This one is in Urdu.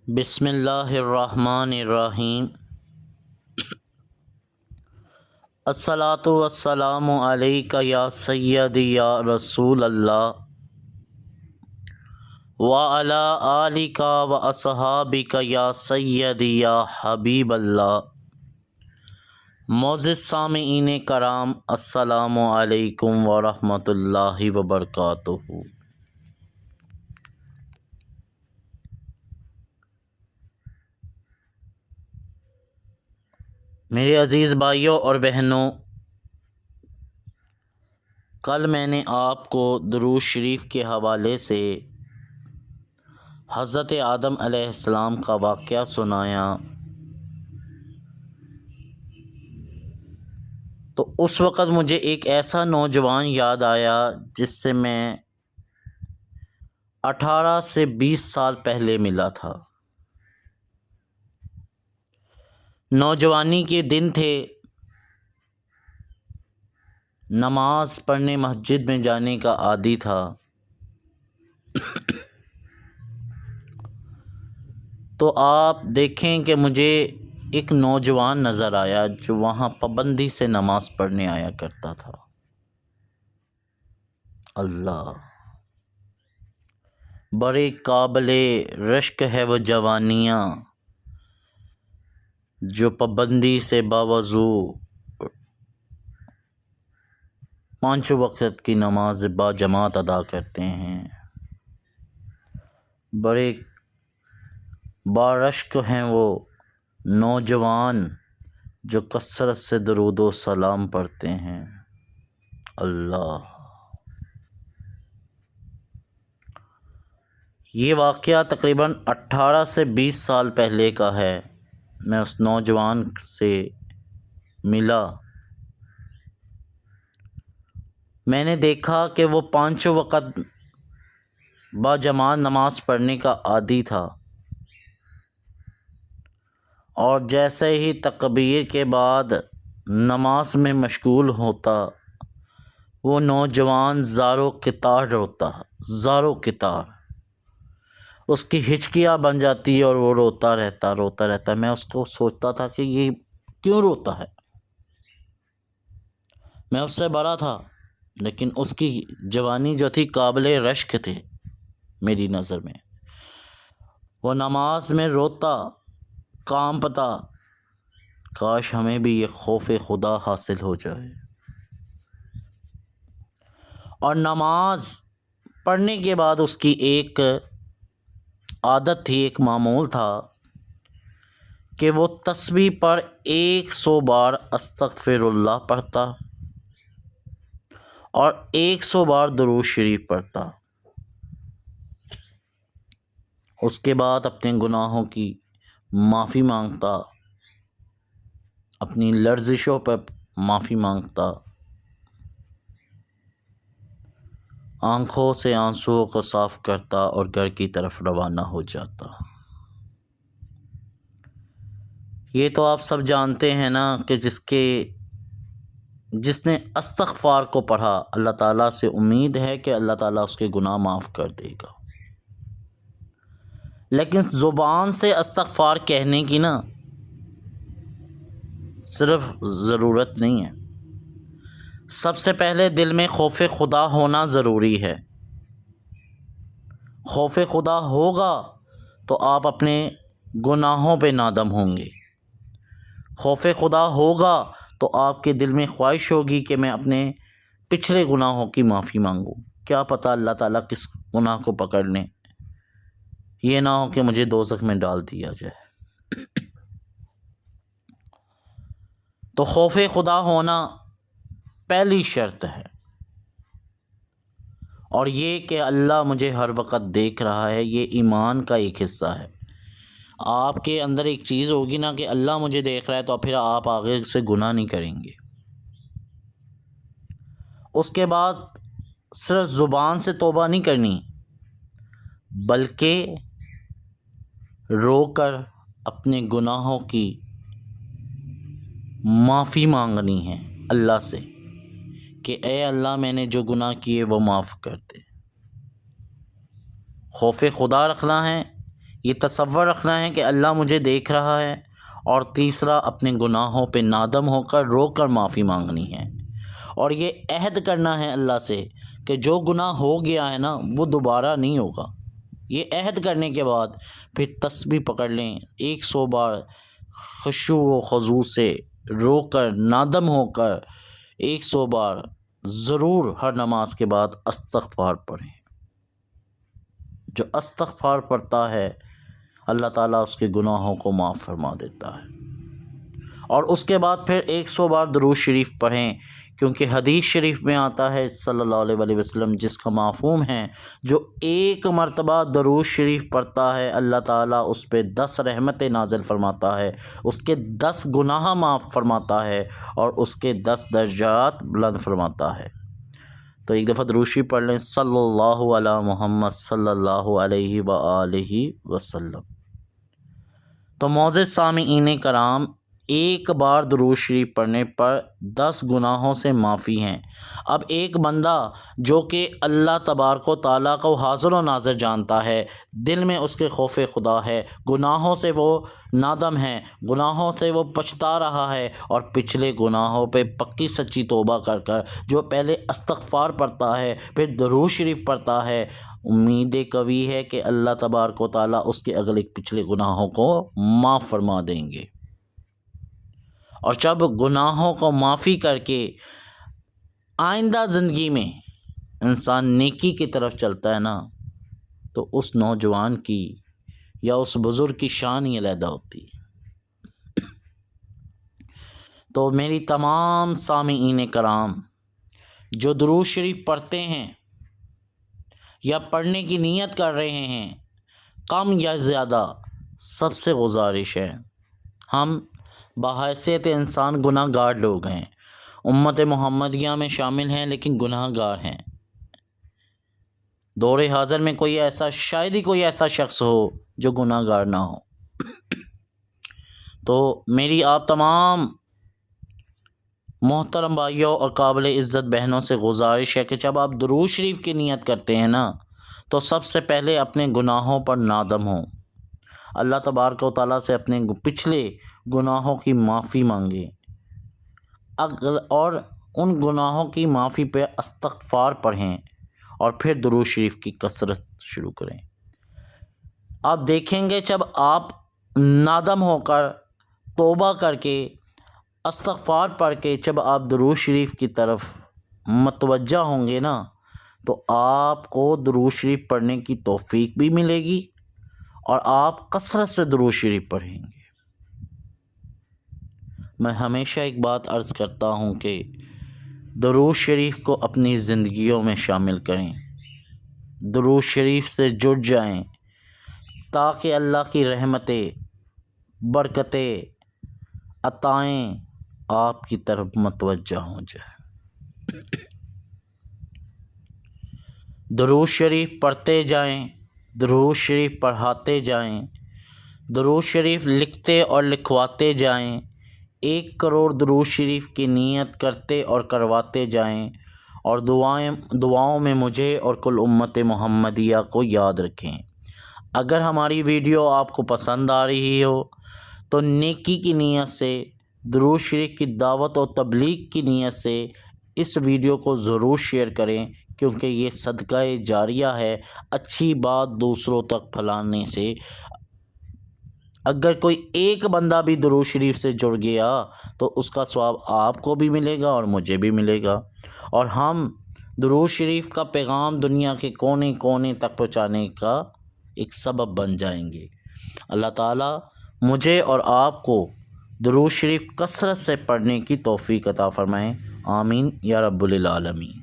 بسم اللہ الرحمن الرحیم۔ الصلاۃ والسلام علیک یا سیدی یا رسول اللہ وعلی آلک و اصحابک یا سیدی یا حبیب اللہ۔ معزز سامعین کرام، السلام علیکم ورحمۃ اللہ وبرکاتہ۔ میرے عزیز بھائیوں اور بہنوں، کل میں نے آپ کو درود شریف کے حوالے سے حضرت آدم علیہ السلام کا واقعہ سنایا، تو اس وقت مجھے ایک ایسا نوجوان یاد آیا جس سے میں 18 سے 20 سال پہلے ملا تھا۔ نوجوانی کے دن تھے، نماز پڑھنے مسجد میں جانے کا عادی تھا، تو آپ دیکھیں کہ مجھے ایک نوجوان نظر آیا جو وہاں پابندی سے نماز پڑھنے آیا کرتا تھا۔ اللہ، بڑے قابل رشک ہے وہ جوانیاں جو پابندی سے باوضو 5 وقت کی نماز با جماعت ادا کرتے ہیں۔ بڑے بارشک ہیں وہ نوجوان جو کثرت سے درود و سلام پڑھتے ہیں۔ اللہ، یہ واقعہ تقریباً 18 سے 20 سال پہلے کا ہے۔ میں اس نوجوان سے ملا، میں نے دیکھا کہ وہ 5 وقت با جماعت نماز پڑھنے کا عادی تھا، اور جیسے ہی تکبیر کے بعد نماز میں مشغول ہوتا، وہ نوجوان زارو کتار روتا، زارو کتار، اس کی ہچکیاں بن جاتی اور وہ روتا رہتا۔ میں اس کو سوچتا تھا کہ یہ کیوں روتا ہے۔ میں اس سے بڑا تھا، لیکن اس کی جوانی جو تھی قابل رشک تھی میری نظر میں۔ وہ نماز میں روتا، کانپتا، کاش ہمیں بھی یہ خوف خدا حاصل ہو جائے۔ اور نماز پڑھنے کے بعد اس کی ایک عادت تھی، ایک معمول تھا کہ وہ تسبیح پر 100 بار استغفر اللہ پڑھتا اور 100 بار درود شریف پڑھتا۔ اس کے بعد اپنے گناہوں کی معافی مانگتا، اپنی لرزشوں پر معافی مانگتا، آنکھوں سے آنسوؤں کو صاف کرتا اور گھر کی طرف روانہ ہو جاتا۔ یہ تو آپ سب جانتے ہیں نا کہ جس نے استغفار کو پڑھا، اللہ تعالیٰ سے امید ہے کہ اللہ تعالیٰ اس کے گناہ معاف کر دے گا۔ لیکن زبان سے استغفار کہنے کی نا صرف ضرورت نہیں ہے، سب سے پہلے دل میں خوف خدا ہونا ضروری ہے۔ خوف خدا ہوگا تو آپ اپنے گناہوں پہ نادم ہوں گے۔ خوف خدا ہوگا تو آپ کے دل میں خواہش ہوگی کہ میں اپنے پچھلے گناہوں کی معافی مانگوں۔ کیا پتہ اللہ تعالیٰ کس گناہ کو پکڑ لیں، یہ نہ ہو کہ مجھے دوزخ میں ڈال دیا جائے۔ تو خوف خدا ہونا پہلی شرط ہے، اور یہ کہ اللہ مجھے ہر وقت دیکھ رہا ہے، یہ ایمان کا ایک حصہ ہے۔ آپ کے اندر ایک چیز ہوگی نا کہ اللہ مجھے دیکھ رہا ہے، تو پھر آپ آگے سے گناہ نہیں کریں گے۔ اس کے بعد صرف زبان سے توبہ نہیں کرنی، بلکہ رو کر اپنے گناہوں کی معافی مانگنی ہے اللہ سے کہ اے اللہ، میں نے جو گناہ کیے وہ معاف کر دے۔ خوف خدا رکھنا ہے یہ تصور رکھنا ہے کہ اللہ مجھے دیکھ رہا ہے، اور تیسرا اپنے گناہوں پہ نادم ہو کر رو کر معافی مانگنی ہے، اور یہ عہد کرنا ہے اللہ سے کہ جو گناہ ہو گیا ہے نا وہ دوبارہ نہیں ہوگا۔ یہ عہد کرنے کے بعد پھر تسبیح پکڑ لیں 100 بار، خشوع و خضوع سے رو کر نادم ہو کر 100 بار ضرور ہر نماز کے بعد استغفار پڑھیں۔ جو استغفار پڑھتا ہے اللہ تعالیٰ اس کے گناہوں کو معاف فرما دیتا ہے۔ اور اس کے بعد پھر 100 بار درود شریف پڑھیں، کیونکہ حدیث شریف میں آتا ہے صلی اللہ علیہ وآلہ وسلم، جس کا مفہوم ہے جو ایک مرتبہ درود شریف پڑھتا ہے اللہ تعالیٰ اس پہ 10 رحمتیں نازل فرماتا ہے، اس کے 10 گناہ معاف فرماتا ہے، اور اس کے 10 درجات بلند فرماتا ہے۔ تو ایک دفعہ درود شریف پڑھ لیں، صلی اللہ علی محمد صلی اللہ علیہ وآلہ وسلم۔ تو معزز سامعین کرام، ایک بار درود شریف پڑھنے پر 10 گناہوں سے معافی ہیں۔ اب ایک بندہ جو کہ اللہ تبارک و تعالیٰ کو حاضر و ناظر جانتا ہے، دل میں اس کے خوف خدا ہے، گناہوں سے وہ نادم ہے، گناہوں سے وہ پچھتا رہا ہے، اور پچھلے گناہوں پہ پکی سچی توبہ کر کر جو پہلے استغفار پڑھتا ہے پھر درود شریف پڑھتا ہے، امید قوی ہے کہ اللہ تبارک و تعالیٰ اس کے اگلے پچھلے گناہوں کو معاف فرما دیں گے۔ اور جب گناہوں کو معافی کر کے آئندہ زندگی میں انسان نیکی کی طرف چلتا ہے نا، تو اس نوجوان کی یا اس بزرگ کی شان ہی علیحدہ ہوتی ہے۔ تو میری تمام سامعین کرام جو درود شریف پڑھتے ہیں یا پڑھنے کی نیت کر رہے ہیں، کم یا زیادہ، سب سے گزارش ہے، ہم بحیثیت انسان گناہ گار لوگ ہیں، امت محمدیہ میں شامل ہیں لیکن گناہ گار ہیں۔ دور حاضر میں شاید ہی کوئی ایسا شخص ہو جو گناہ گار نہ ہو۔ تو میری آپ تمام محترم بھائیوں اور قابل عزت بہنوں سے گزارش ہے کہ جب آپ درود شریف کی نیت کرتے ہیں نا، تو سب سے پہلے اپنے گناہوں پر نادم ہوں، اللہ تبارک و تعالیٰ سے اپنے پچھلے گناہوں کی معافی مانگیں، اور ان گناہوں کی معافی پہ استغفار پڑھیں، اور پھر درود شریف کی کثرت شروع کریں۔ آپ دیکھیں گے جب آپ نادم ہو کر توبہ کر کے استغفار پڑھ کے جب آپ درود شریف کی طرف متوجہ ہوں گے نا، تو آپ کو درود شریف پڑھنے کی توفیق بھی ملے گی، اور آپ کثرت سے درود شریف پڑھیں گے۔ میں ہمیشہ ایک بات عرض کرتا ہوں کہ درود شریف کو اپنی زندگیوں میں شامل کریں، درود شریف سے جڑ جائیں، تاکہ اللہ کی رحمتیں، برکتیں، عطائیں آپ کی طرف متوجہ ہو جائیں۔ درود شریف پڑھتے جائیں، درود شریف پڑھاتے جائیں، درود شریف لکھتے اور لکھواتے جائیں، 1 کروڑ درود شریف کی نیت کرتے اور کرواتے جائیں، اور دعاؤں میں مجھے اور کل امت محمدیہ کو یاد رکھیں۔ اگر ہماری ویڈیو آپ کو پسند آ رہی ہو تو نیکی کی نیت سے، درود شریف کی دعوت و تبلیغ کی نیت سے اس ویڈیو کو ضرور شیئر کریں، کیونکہ یہ صدقہ جاریہ ہے، اچھی بات دوسروں تک پھیلانے سے۔ اگر کوئی ایک بندہ بھی درود شریف سے جڑ گیا تو اس کا ثواب آپ کو بھی ملے گا اور مجھے بھی ملے گا، اور ہم درود شریف کا پیغام دنیا کے کونے کونے تک پہنچانے کا ایک سبب بن جائیں گے۔ اللہ تعالیٰ مجھے اور آپ کو درود شریف کثرت سے پڑھنے کی توفیق عطا فرمائیں، آمین یا رب العالمین۔